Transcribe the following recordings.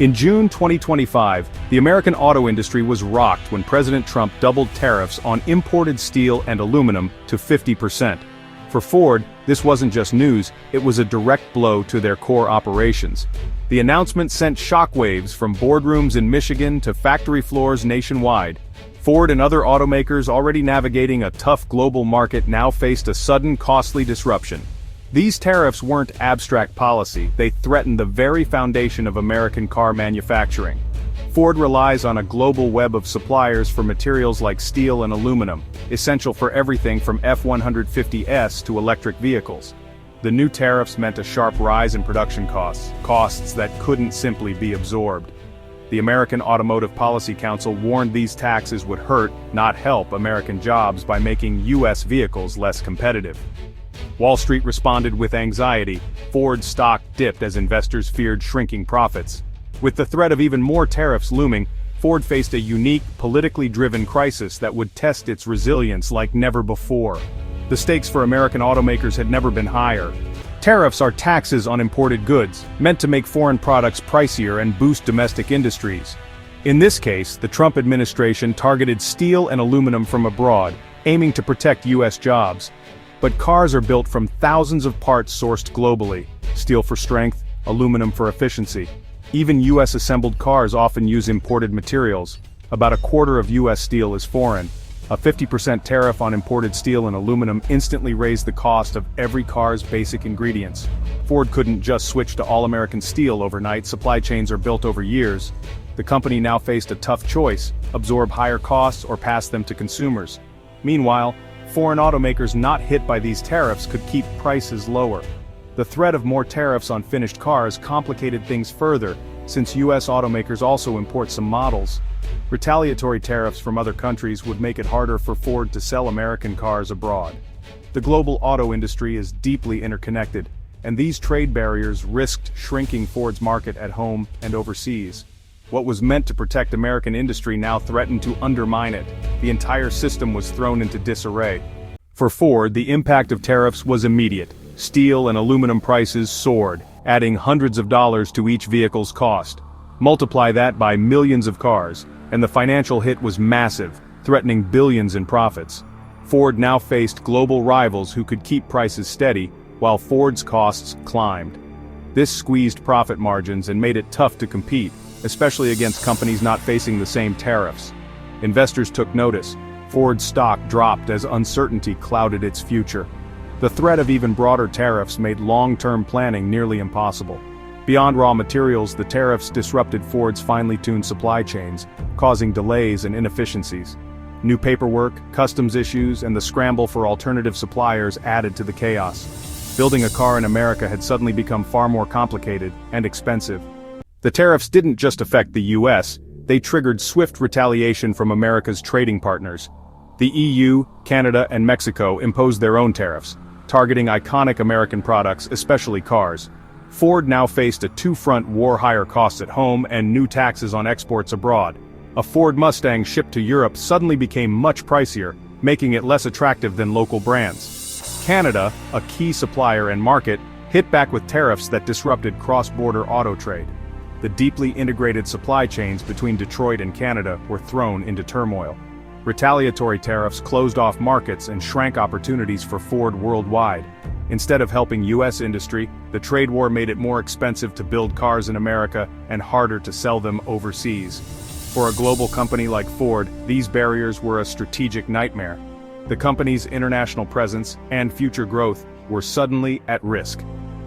In June 2025, the American auto industry was rocked when President Trump doubled tariffs on imported steel and aluminum to 50%. For Ford, this wasn't just news, it was a direct blow to their core operations. The announcement sent shockwaves from boardrooms in Michigan to factory floors nationwide. Ford and other automakers already navigating a tough global market now faced a sudden costly disruption. These tariffs weren't abstract policy, they threatened the very foundation of American car manufacturing. Ford relies on a global web of suppliers for materials like steel and aluminum, essential for everything from F-150S to electric vehicles. The new tariffs meant a sharp rise in production costs that couldn't simply be absorbed. The American Automotive Policy Council warned these taxes would hurt, not help, American jobs by making U.S. vehicles less competitive. Wall Street responded with anxiety. Ford stock dipped as investors feared shrinking profits. With the threat of even more tariffs looming, Ford faced a unique, politically driven crisis that would test its resilience like never before. The stakes for American automakers had never been higher. Tariffs are taxes on imported goods, meant to make foreign products pricier and boost domestic industries. In this case, the Trump administration targeted steel and aluminum from abroad, aiming to protect U.S. jobs. But cars are built from thousands of parts sourced globally, steel for strength, aluminum for efficiency. Even U.S.-assembled cars often use imported materials. About a quarter of U.S. steel is foreign. A 50% tariff on imported steel and aluminum instantly raised the cost of every car's basic ingredients. Ford couldn't just switch to all-American steel overnight, supply chains are built over years. The company now faced a tough choice: absorb higher costs or pass them to consumers. Meanwhile, foreign automakers not hit by these tariffs could keep prices lower. The threat of more tariffs on finished cars complicated things further, since U.S. automakers also import some models. Retaliatory tariffs from other countries would make it harder for Ford to sell American cars abroad. The global auto industry is deeply interconnected, and these trade barriers risked shrinking Ford's market at home and overseas. What was meant to protect American industry now threatened to undermine it. The entire system was thrown into disarray. For Ford, the impact of tariffs was immediate. Steel and aluminum prices soared, adding hundreds of dollars to each vehicle's cost. Multiply that by millions of cars, and the financial hit was massive, threatening billions in profits. Ford now faced global rivals who could keep prices steady, while Ford's costs climbed. This squeezed profit margins and made it tough to compete, especially against companies not facing the same tariffs. Investors took notice. Ford's stock dropped as uncertainty clouded its future. The threat of even broader tariffs made long-term planning nearly impossible. Beyond raw materials, the tariffs disrupted Ford's finely tuned supply chains, causing delays and inefficiencies. New paperwork, customs issues, and the scramble for alternative suppliers added to the chaos. Building a car in America had suddenly become far more complicated and expensive. The tariffs didn't just affect the U.S., they triggered swift retaliation from America's trading partners. The EU, Canada, and Mexico imposed their own tariffs, targeting iconic American products, especially cars. Ford now faced a two-front war: higher costs at home and new taxes on exports abroad. A Ford Mustang shipped to Europe suddenly became much pricier, making it less attractive than local brands. Canada, a key supplier and market, hit back with tariffs that disrupted cross-border auto trade. The deeply integrated supply chains between Detroit and Canada were thrown into turmoil. Retaliatory tariffs closed off markets and shrank opportunities for Ford worldwide. Instead of helping U.S. industry, the trade war made it more expensive to build cars in America and harder to sell them overseas. For a global company like Ford, these barriers were a strategic nightmare. The company's international presence and future growth were suddenly at risk.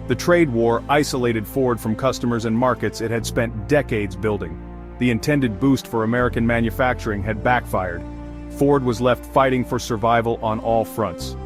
The trade war isolated Ford from customers and markets it had spent decades building. The intended boost for American manufacturing had backfired. Ford was left fighting for survival on all fronts.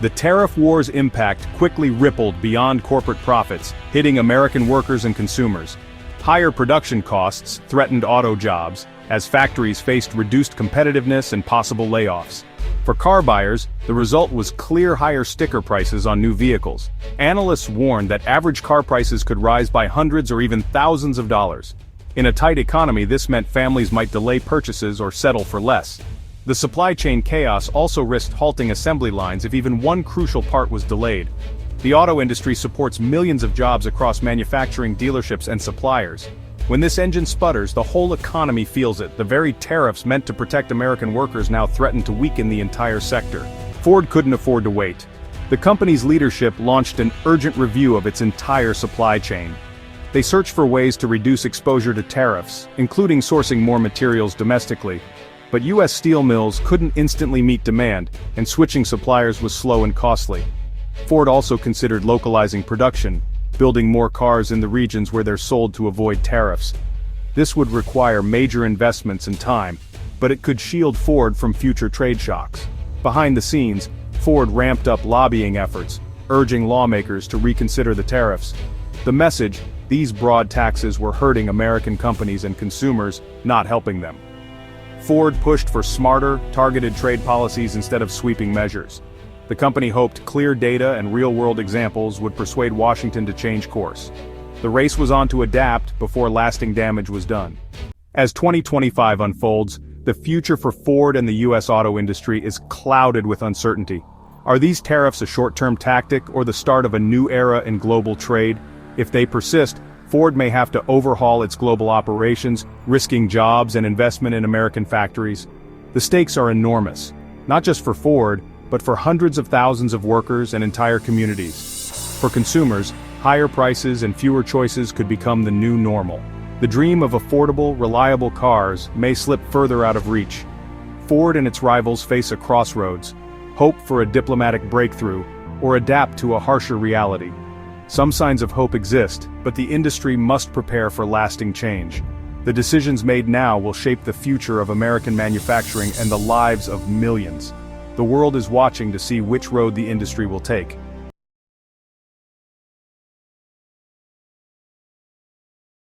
The tariff war's impact quickly rippled beyond corporate profits, hitting American workers and consumers. Higher production costs threatened auto jobs, as factories faced reduced competitiveness and possible layoffs. For car buyers, the result was clear: higher sticker prices on new vehicles. Analysts warned that average car prices could rise by hundreds or even thousands of dollars. In a tight economy, this meant families might delay purchases or settle for less. The supply chain chaos also risked halting assembly lines if even one crucial part was delayed. The auto industry supports millions of jobs across manufacturing, dealerships, and suppliers. When this engine sputters, the whole economy feels it. The very tariffs meant to protect American workers now threaten to weaken the entire sector. Ford couldn't afford to wait. The company's leadership launched an urgent review of its entire supply chain. They searched for ways to reduce exposure to tariffs, including sourcing more materials domestically. But U.S. steel mills couldn't instantly meet demand, and switching suppliers was slow and costly. Ford also considered localizing production, building more cars in the regions where they're sold to avoid tariffs. This would require major investments and time, but it could shield Ford from future trade shocks. Behind the scenes, Ford ramped up lobbying efforts, urging lawmakers to reconsider the tariffs. The message: these broad taxes were hurting American companies and consumers, not helping them. Ford pushed for smarter, targeted trade policies instead of sweeping measures. The company hoped clear data and real-world examples would persuade Washington to change course. The race was on to adapt before lasting damage was done. As 2025 unfolds, the future for Ford and the U.S. auto industry is clouded with uncertainty. Are these tariffs a short-term tactic or the start of a new era in global trade? If they persist, Ford may have to overhaul its global operations, risking jobs and investment in American factories. The stakes are enormous, not just for Ford, but for hundreds of thousands of workers and entire communities. For consumers, higher prices and fewer choices could become the new normal. The dream of affordable, reliable cars may slip further out of reach. Ford and its rivals face a crossroads: hope for a diplomatic breakthrough, or adapt to a harsher reality. Some signs of hope exist, but the industry must prepare for lasting change. The decisions made now will shape the future of American manufacturing and the lives of millions. The world is watching to see which road the industry will take.